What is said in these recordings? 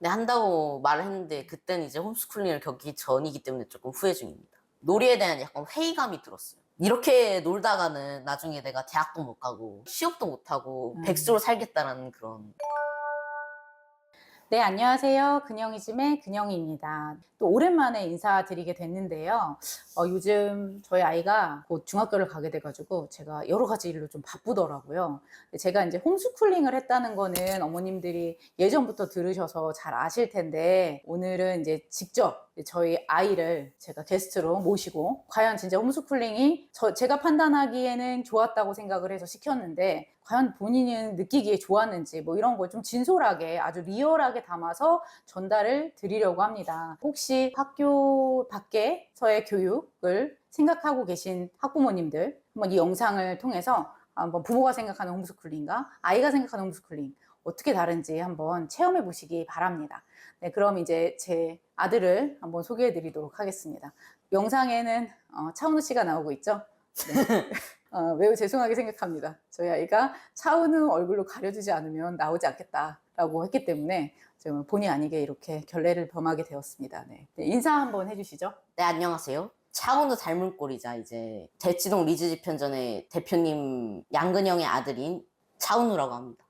네, 한다고 말을 했는데 그때는 이제 홈스쿨링을 겪기 전이기 때문에 조금 후회 중입니다. 놀이에 대한 약간 회의감이 들었어요. 이렇게 놀다가는 나중에 내가 대학도 못 가고 취업도 못 하고 백수로 살겠다라는 그런. 네, 안녕하세요. 근영이즘의 근영이입니다. 또 오랜만에 인사드리게 됐는데요. 요즘 저희 아이가 곧 중학교를 가게 돼가지고 제가 여러 가지 일로 좀 바쁘더라고요. 제가 이제 홈스쿨링을 했다는 거는 어머님들이 예전부터 들으셔서 잘 아실 텐데, 오늘은 이제 직접 저희 아이를 제가 게스트로 모시고 과연 진짜 홈스쿨링이 제가 판단하기에는 좋았다고 생각을 해서 시켰는데 과연 본인은 느끼기에 좋았는지 뭐 이런 걸 좀 진솔하게 아주 리얼하게 담아서 전달을 드리려고 합니다. 혹시 학교 밖에서의 교육을 생각하고 계신 학부모님들 한번 이 영상을 통해서 한번 부모가 생각하는 홈스쿨링과 아이가 생각하는 홈스쿨링 어떻게 다른지 한번 체험해 보시기 바랍니다. 네, 그럼 이제 제 아들을 한번 소개해 드리도록 하겠습니다. 영상에는 차은우 씨가 나오고 있죠? 네. 매우 죄송하게 생각합니다. 저희 아이가 차은우 얼굴로 가려주지 않으면 나오지 않겠다라고 했기 때문에 지금 본의 아니게 이렇게 결례를 범하게 되었습니다. 네. 네, 인사 한번 해주시죠. 네, 안녕하세요. 차은우 닮은 꼴이자 이제 대치동 리즈지 편전의 대표님 양근영의 아들인 차은우라고 합니다.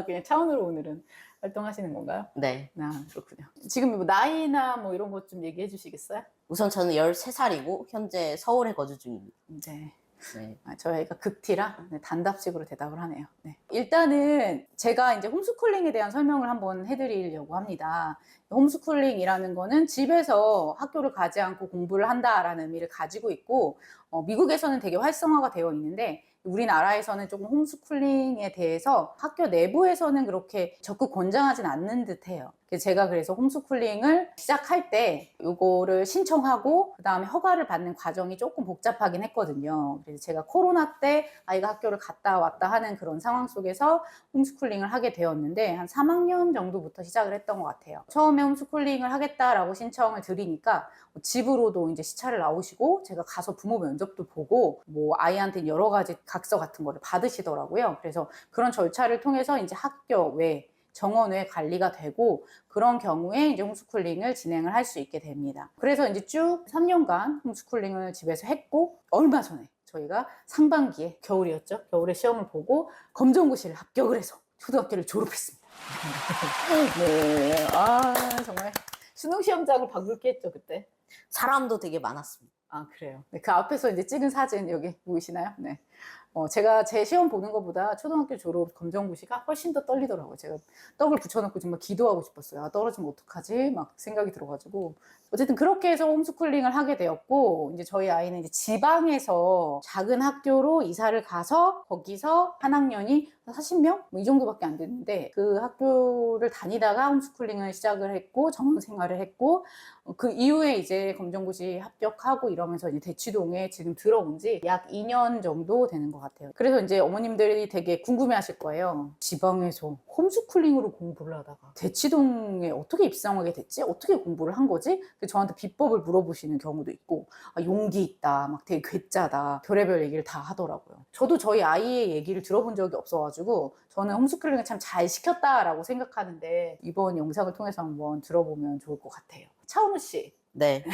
그냥 차은우로 오늘은 활동하시는 건가요? 네. 그렇군요. 지금 뭐 나이나 뭐 이런 것 좀 얘기해 주시겠어요? 우선 저는 13살이고 현재 서울에 거주 중입니다. 네. 네. 저희 아이가 극티라 단답식으로 대답을 하네요. 네. 일단은 제가 이제 홈스쿨링에 대한 설명을 한번 해드리려고 합니다. 홈스쿨링이라는 거는 집에서 학교를 가지 않고 공부를 한다라는 의미를 가지고 있고, 미국에서는 되게 활성화가 되어 있는데 우리나라에서는 조금 홈스쿨링에 대해서 학교 내부에서는 그렇게 적극 권장하진 않는 듯해요. 제가 그래서 홈스쿨링을 시작할 때 요거를 신청하고 그 다음에 허가를 받는 과정이 조금 복잡하긴 했거든요. 그래서 제가 코로나 때 아이가 학교를 갔다 왔다 하는 그런 상황 속에서 홈스쿨링을 하게 되었는데 한 3학년 정도부터 시작을 했던 것 같아요. 처음에 홈스쿨링을 하겠다라고 신청을 드리니까 집으로도 이제 시차를 나오시고 제가 가서 부모 면접도 보고 뭐 아이한테 여러 가지 각서 같은 거를 받으시더라고요. 그래서 그런 절차를 통해서 이제 학교 외 정원 외 관리가 되고 그런 경우에 이제 홈스쿨링을 진행을 할 수 있게 됩니다. 그래서 이제 쭉 3년간 홈스쿨링을 집에서 했고 얼마 전에 저희가 상반기에 겨울이었죠. 겨울에 시험을 보고 검정고시를 합격을 해서 초등학교를 졸업했습니다. 네, 정말 수능 시험장을 방불케 했죠 그때. 사람도 되게 많았습니다. 그래요. 네, 그 앞에서 이제 찍은 사진 여기 보이시나요? 네. 제가 제 시험 보는 것보다 초등학교 졸업 검정고시가 훨씬 더 떨리더라고요. 제가 떡을 붙여놓고 정말 기도하고 싶었어요. 떨어지면 어떡하지? 막 생각이 들어가지고. 어쨌든 그렇게 해서 홈스쿨링을 하게 되었고, 이제 저희 아이는 이제 지방에서 작은 학교로 이사를 가서 거기서 한 학년이 40명? 뭐 이 정도밖에 안 됐는데, 그 학교를 다니다가 홈스쿨링을 시작을 했고, 정원 생활을 했고, 그 이후에 이제 검정고시 합격하고 이러면서 이제 대치동에 지금 들어온 지 약 2년 정도 되는 것 같아요. 그래서 이제 어머님들이 되게 궁금해 하실 거예요. 지방에서 홈스쿨링으로 공부를 하다가 대치동에 어떻게 입성하게 됐지? 어떻게 공부를 한 거지? 저한테 비법을 물어보시는 경우도 있고, 용기 있다, 막 되게 괴짜다, 별의별 얘기를 다 하더라고요. 저도 저희 아이의 얘기를 들어본 적이 없어가지고 저는 홈스쿨링을 참 잘 시켰다라고 생각하는데 이번 영상을 통해서 한번 들어보면 좋을 것 같아요. 차은우 씨. 네.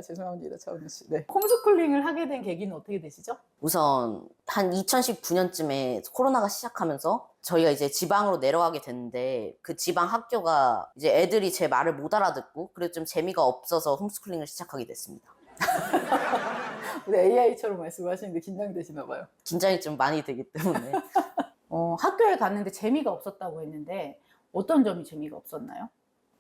죄송합니다, 차은우 씨. 네. 홈스쿨링을 하게 된 계기는 어떻게 되시죠? 우선 한 2019년쯤에 코로나가 시작하면서 저희가 이제 지방으로 내려가게 됐는데 그 지방 학교가 이제 애들이 제 말을 못 알아듣고 그래도 좀 재미가 없어서 홈스쿨링을 시작하게 됐습니다. AI처럼 말씀하시는데 긴장되시나 봐요. 긴장이 좀 많이 되기 때문에. 학교에 갔는데 재미가 없었다고 했는데 어떤 점이 재미가 없었나요?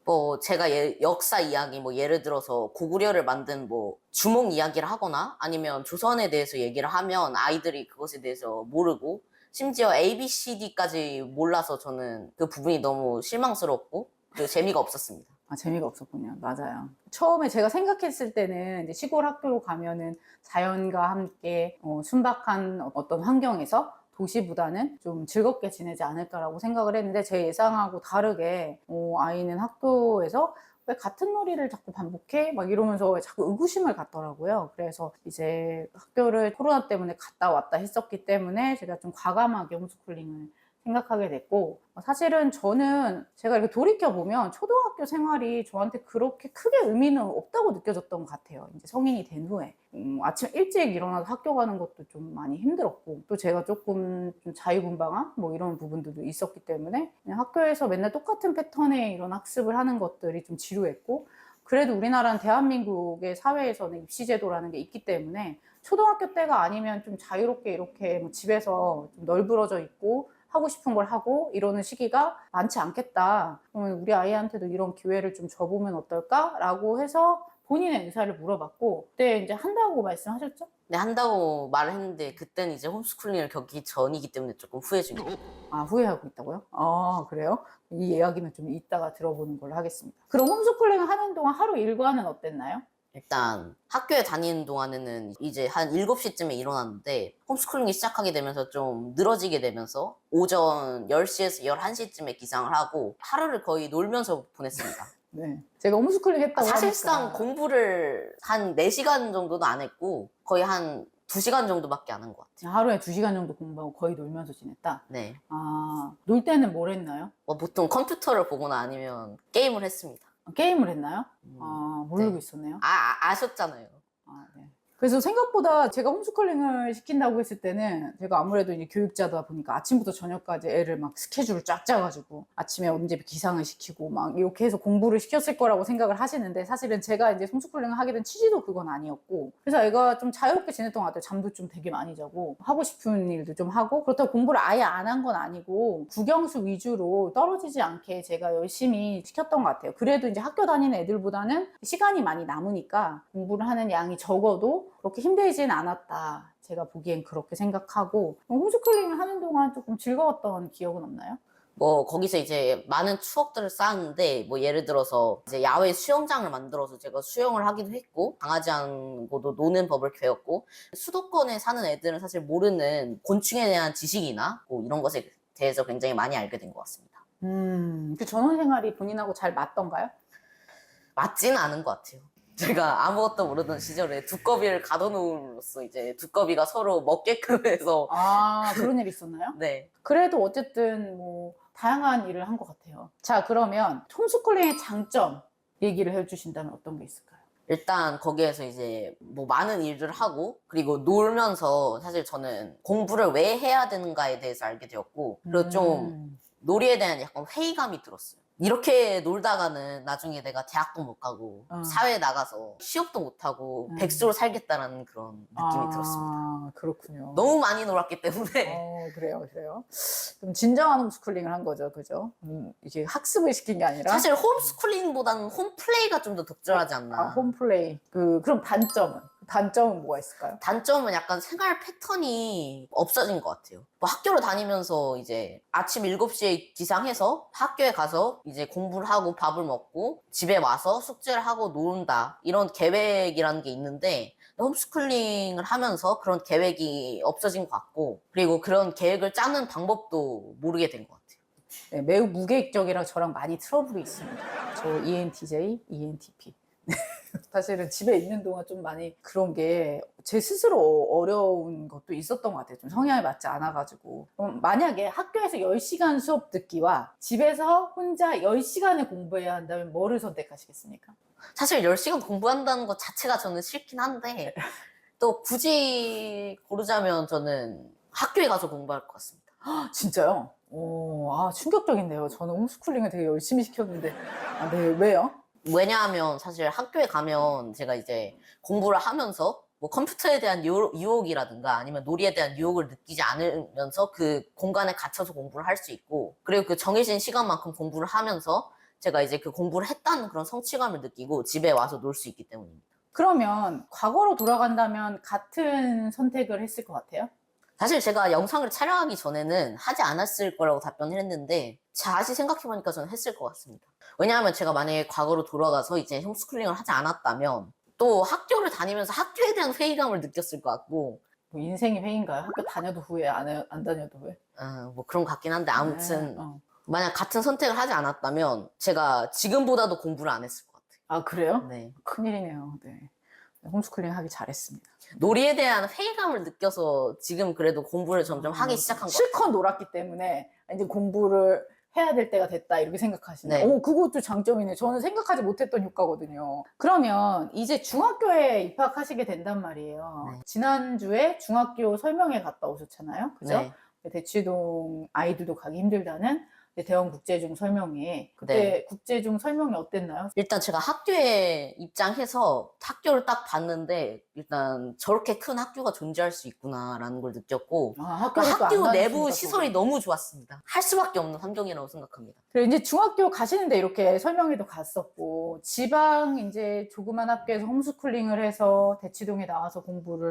뭐 제가 역사 이야기 뭐 예를 들어서 고구려를 만든 뭐 주몽 이야기를 하거나 아니면 조선에 대해서 얘기를 하면 아이들이 그것에 대해서 모르고 심지어 ABCD까지 몰라서 저는 그 부분이 너무 실망스럽고 그리고 재미가 없었습니다. 재미가 없었군요. 맞아요. 처음에 제가 생각했을 때는 이제 시골 학교로 가면은 자연과 함께 순박한 어떤 환경에서 도시보다는 좀 즐겁게 지내지 않을까라고 생각을 했는데 제 예상하고 다르게 아이는 학교에서 왜 같은 놀이를 자꾸 반복해? 막 이러면서 자꾸 의구심을 갖더라고요. 그래서 이제 학교를 코로나 때문에 갔다 왔다 했었기 때문에 제가 좀 과감하게 홈스쿨링을 생각하게 됐고 사실은 저는 제가 이렇게 돌이켜보면 초등학교 생활이 저한테 그렇게 크게 의미는 없다고 느껴졌던 것 같아요. 이제 성인이 된 후에. 아침 일찍 일어나서 학교 가는 것도 좀 많이 힘들었고, 또 제가 조금 좀 자유분방한 뭐 이런 부분들도 있었기 때문에 그냥 학교에서 맨날 똑같은 패턴의 이런 학습을 하는 것들이 좀 지루했고, 그래도 우리나라는 대한민국의 사회에서는 입시제도라는 게 있기 때문에 초등학교 때가 아니면 좀 자유롭게 이렇게 뭐 집에서 좀 널브러져 있고 하고 싶은 걸 하고 이러는 시기가 많지 않겠다. 그러면 우리 아이한테도 이런 기회를 좀 줘보면 어떨까라고 해서 본인의 의사를 물어봤고, 그때 이제 한다고 말씀하셨죠? 네, 한다고 말을 했는데 그때는 이제 홈스쿨링을 겪기 전이기 때문에 조금 후회 중이에요. 아, 후회하고 있다고요? 아, 그래요? 이 이야기는 좀 이따가 들어보는 걸로 하겠습니다. 그럼 홈스쿨링을 하는 동안 하루 일과는 어땠나요? 일단 학교에 다니는 동안에는 이제 한 7시쯤에 일어났는데 홈스쿨링이 시작하게 되면서 좀 늘어지게 되면서 오전 10시에서 11시쯤에 기상을 하고 하루를 거의 놀면서 보냈습니다. 네. 제가 홈스쿨링 했다고 사실상 하니까. 공부를 한 4시간 정도도 안 했고 거의 한 2시간 정도밖에 안 한 것 같아요. 하루에 2시간 정도 공부하고 거의 놀면서 지냈다? 네. 아, 놀 때는 뭘 했나요? 보통 컴퓨터를 보거나 아니면 게임을 했습니다. 게임을 했나요? 아, 모르고 네. 있었네요. 아셨잖아요. 아, 네. 그래서 생각보다 제가 홈스쿨링을 시킨다고 했을 때는 제가 아무래도 이제 교육자다 보니까 아침부터 저녁까지 애를 막 스케줄을 쫙 짜가지고 아침에 언제 기상을 시키고 막 이렇게 해서 공부를 시켰을 거라고 생각을 하시는데, 사실은 제가 이제 홈스쿨링을 하게 된 취지도 그건 아니었고, 그래서 애가 좀 자유롭게 지냈던 것 같아요. 잠도 좀 되게 많이 자고 하고 싶은 일도 좀 하고, 그렇다고 공부를 아예 안 한 건 아니고 국영수 위주로 떨어지지 않게 제가 열심히 시켰던 것 같아요. 그래도 이제 학교 다니는 애들보다는 시간이 많이 남으니까 공부를 하는 양이 적어도 그렇게 힘들진 않았다. 제가 보기엔 그렇게 생각하고, 홈스쿨링을 하는 동안 조금 즐거웠던 기억은 없나요? 거기서 이제 많은 추억들을 쌓았는데, 예를 들어서 이제 야외 수영장을 만들어서 제가 수영을 하기도 했고, 강아지하고도 노는 법을 배웠고, 수도권에 사는 애들은 사실 모르는 곤충에 대한 지식이나 이런 것에 대해서 굉장히 많이 알게 된 것 같습니다. 그 전원 생활이 본인하고 잘 맞던가요? 맞지는 않은 것 같아요. 제가 아무것도 모르던 시절에 두꺼비를 가둬놓음으로써 이제 두꺼비가 서로 먹게끔 해서, 아, 그런 일이 있었나요? 네. 그래도 어쨌든 뭐 다양한 일을 한 것 같아요. 자, 그러면 홈스쿨링의 장점 얘기를 해주신다면 어떤 게 있을까요? 일단 거기에서 이제 많은 일들을 하고 그리고 놀면서 사실 저는 공부를 왜 해야 되는가에 대해서 알게 되었고, 그리고 좀 놀이에 대한 약간 회의감이 들었어요. 이렇게 놀다가는 나중에 내가 대학도 못 가고 사회에 나가서 취업도 못 하고 백수로 살겠다라는 그런 느낌이 들었습니다. 그렇군요. 너무 많이 놀았기 때문에. 그래요, 그래요. 좀 진정한 홈스쿨링을 한 거죠, 그죠? 이게 학습을 시킨 게 아니라. 사실 홈스쿨링보다는 홈플레이가 좀 더 적절하지 않나. 홈플레이. 그럼 단점은? 단점은 뭐가 있을까요? 단점은 약간 생활 패턴이 없어진 것 같아요. 학교를 다니면서 이제 아침 7시에 기상해서 학교에 가서 이제 공부를 하고 밥을 먹고 집에 와서 숙제를 하고 논다. 이런 계획이라는 게 있는데 홈스쿨링을 하면서 그런 계획이 없어진 것 같고, 그리고 그런 계획을 짜는 방법도 모르게 된 것 같아요. 네, 매우 무계획적이라 저랑 많이 트러블이 있습니다. 저 ENTJ, ENTP. 사실은 집에 있는 동안 좀 많이 그런 게 제 스스로 어려운 것도 있었던 것 같아요. 좀 성향에 맞지 않아가지고. 그럼 만약에 학교에서 10시간 수업 듣기와 집에서 혼자 10시간을 공부해야 한다면 뭐를 선택하시겠습니까? 사실 10시간 공부한다는 것 자체가 저는 싫긴 한데, 또 굳이 고르자면 저는 학교에 가서 공부할 것 같습니다. 진짜요? 충격적인데요. 저는 홈스쿨링을 되게 열심히 시켰는데. 네, 왜요? 왜냐하면 사실 학교에 가면 제가 이제 공부를 하면서 컴퓨터에 대한 유혹이라든가 아니면 놀이에 대한 유혹을 느끼지 않으면서 그 공간에 갇혀서 공부를 할 수 있고, 그리고 그 정해진 시간만큼 공부를 하면서 제가 이제 그 공부를 했다는 그런 성취감을 느끼고 집에 와서 놀 수 있기 때문입니다. 그러면 과거로 돌아간다면 같은 선택을 했을 것 같아요? 사실 제가 영상을 촬영하기 전에는 하지 않았을 거라고 답변을 했는데, 다시 생각해보니까 저는 했을 것 같습니다. 왜냐하면 제가 만약에 과거로 돌아가서 이제 홈스쿨링을 하지 않았다면 또 학교를 다니면서 학교에 대한 회의감을 느꼈을 것 같고, 뭐 인생이 회의인가요? 학교 다녀도 후회, 안 다녀도 후회? 그런 것 같긴 한데, 아무튼 네, 만약 같은 선택을 하지 않았다면 제가 지금보다도 공부를 안 했을 것 같아요. 아, 그래요? 네. 큰일이네요. 네. 홈스쿨링 하기 잘했습니다. 놀이에 대한 회의감을 느껴서 지금 그래도 공부를 점점 하기 시작한 것 같아요. 실컷 놀았기 때문에 이제 공부를 해야 될 때가 됐다 이렇게 생각하시나요? 네. 오, 그것도 장점이네. 저는 생각하지 못했던 효과거든요. 그러면 이제 중학교에 입학하시게 된단 말이에요. 네. 지난주에 중학교 설명회 갔다 오셨잖아요. 그죠? 네. 대치동 아이들도 가기 힘들다는 대형 국제중 설명회. 그때 네. 국제중 설명회 어땠나요? 일단 제가 학교에 입장해서 학교를 딱 봤는데 일단 저렇게 큰 학교가 존재할 수 있구나라는 걸 느꼈고 아, 그 학교를 또안 학교 내부 다녔으니까 시설이 저도. 너무 좋았습니다. 할 수밖에 없는 환경이라고 생각합니다. 그리고 이제 중학교 가시는데 이렇게 설명회도 갔었고, 지방 이제 조그만 학교에서 홈스쿨링을 해서 대치동에 나와서 공부를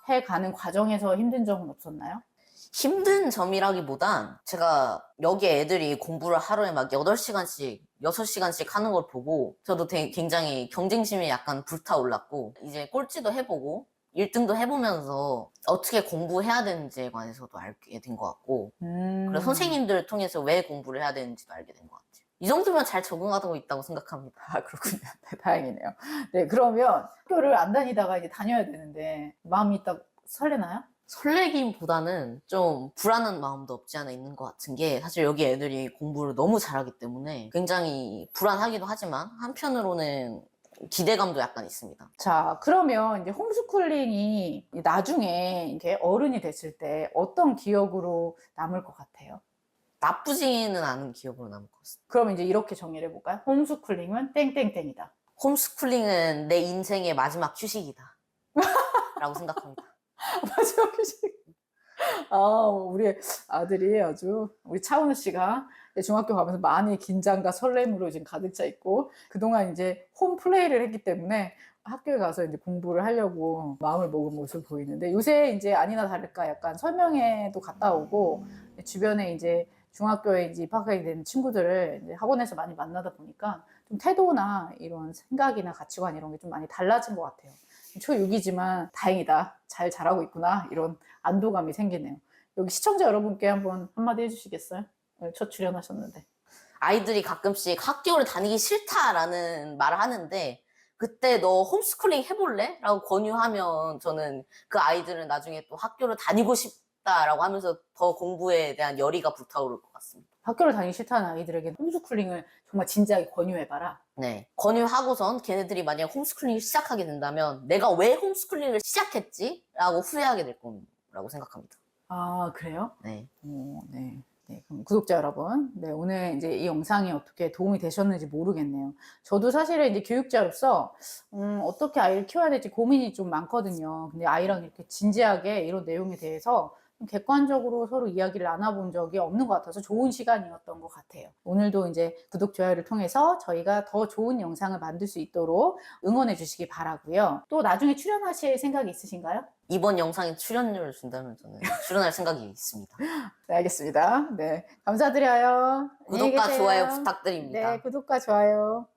해가는 과정에서 힘든 점은 없었나요? 힘든 점이라기보단 제가 여기 애들이 공부를 하루에 막 8시간씩, 6시간씩 하는 걸 보고 저도 굉장히 경쟁심이 약간 불타올랐고 이제 꼴찌도 해보고 1등도 해보면서 어떻게 공부해야 되는지에 관해서도 알게 된 것 같고 그리고 선생님들을 통해서 왜 공부를 해야 되는지도 알게 된 것 같아요. 이 정도면 잘 적응하고 있다고 생각합니다. 아, 그렇군요. 네, 다행이네요. 네, 그러면 학교를 안 다니다가 이제 다녀야 되는데 마음이 딱 설레나요? 설레기보다는 좀 불안한 마음도 없지 않아 있는 것 같은 게 사실 여기 애들이 공부를 너무 잘하기 때문에 굉장히 불안하기도 하지만 한편으로는 기대감도 약간 있습니다. 자, 그러면 이제 홈스쿨링이 나중에 이렇게 어른이 됐을 때 어떤 기억으로 남을 것 같아요? 나쁘지는 않은 기억으로 남을 것 같습니다. 그럼 이제 이렇게 정의를 해볼까요? 홈스쿨링은 땡땡땡이다. 홈스쿨링은 내 인생의 마지막 휴식이다 라고 생각합니다. 마지막 휴식. 아, 우리 아들이 아주, 우리 차은우 씨가 중학교 가면서 많이 긴장과 설렘으로 지금 가득 차 있고, 그동안 이제 홈플레이를 했기 때문에 학교에 가서 이제 공부를 하려고 마음을 먹은 모습을 보이는데, 요새 이제 아니나 다를까 약간 설명회도 갔다 오고, 주변에 이제 중학교에 이제 입학하게 된 친구들을 이제 학원에서 많이 만나다 보니까 좀 태도나 이런 생각이나 가치관 이런 게 좀 많이 달라진 것 같아요. 초6이지만 다행이다. 잘 자라고 있구나. 이런 안도감이 생기네요. 여기 시청자 여러분께 한번 한마디 해주시겠어요? 첫 출연하셨는데. 아이들이 가끔씩 학교를 다니기 싫다라는 말을 하는데 그때 너 홈스쿨링 해볼래? 라고 권유하면 저는 그 아이들은 나중에 또 학교를 다니고 싶다라고 하면서 더 공부에 대한 열의가 불타오를 것 같습니다. 학교를 다니기 싫다는 아이들에게 홈스쿨링을 정말 진지하게 권유해봐라. 네. 권유하고선 걔네들이 만약 홈스쿨링을 시작하게 된다면 내가 왜 홈스쿨링을 시작했지? 라고 후회하게 될 거라고 생각합니다. 아, 그래요? 네. 네. 네, 그럼 구독자 여러분, 네, 오늘 이제 이 영상이 어떻게 도움이 되셨는지 모르겠네요. 저도 사실은 이제 교육자로서, 어떻게 아이를 키워야 될지 고민이 좀 많거든요. 근데 아이랑 이렇게 진지하게 이런 내용에 대해서 좀 객관적으로 서로 이야기를 나눠본 적이 없는 것 같아서 좋은 시간이었던 것 같아요. 오늘도 이제 구독, 좋아요를 통해서 저희가 더 좋은 영상을 만들 수 있도록 응원해 주시기 바라고요. 또 나중에 출연하실 생각이 있으신가요? 이번 영상에 출연료를 준다면 저는 출연할 생각이 있습니다. 네, 알겠습니다. 네, 감사드려요. 안녕히 구독과 계세요. 좋아요 부탁드립니다. 네, 구독과 좋아요.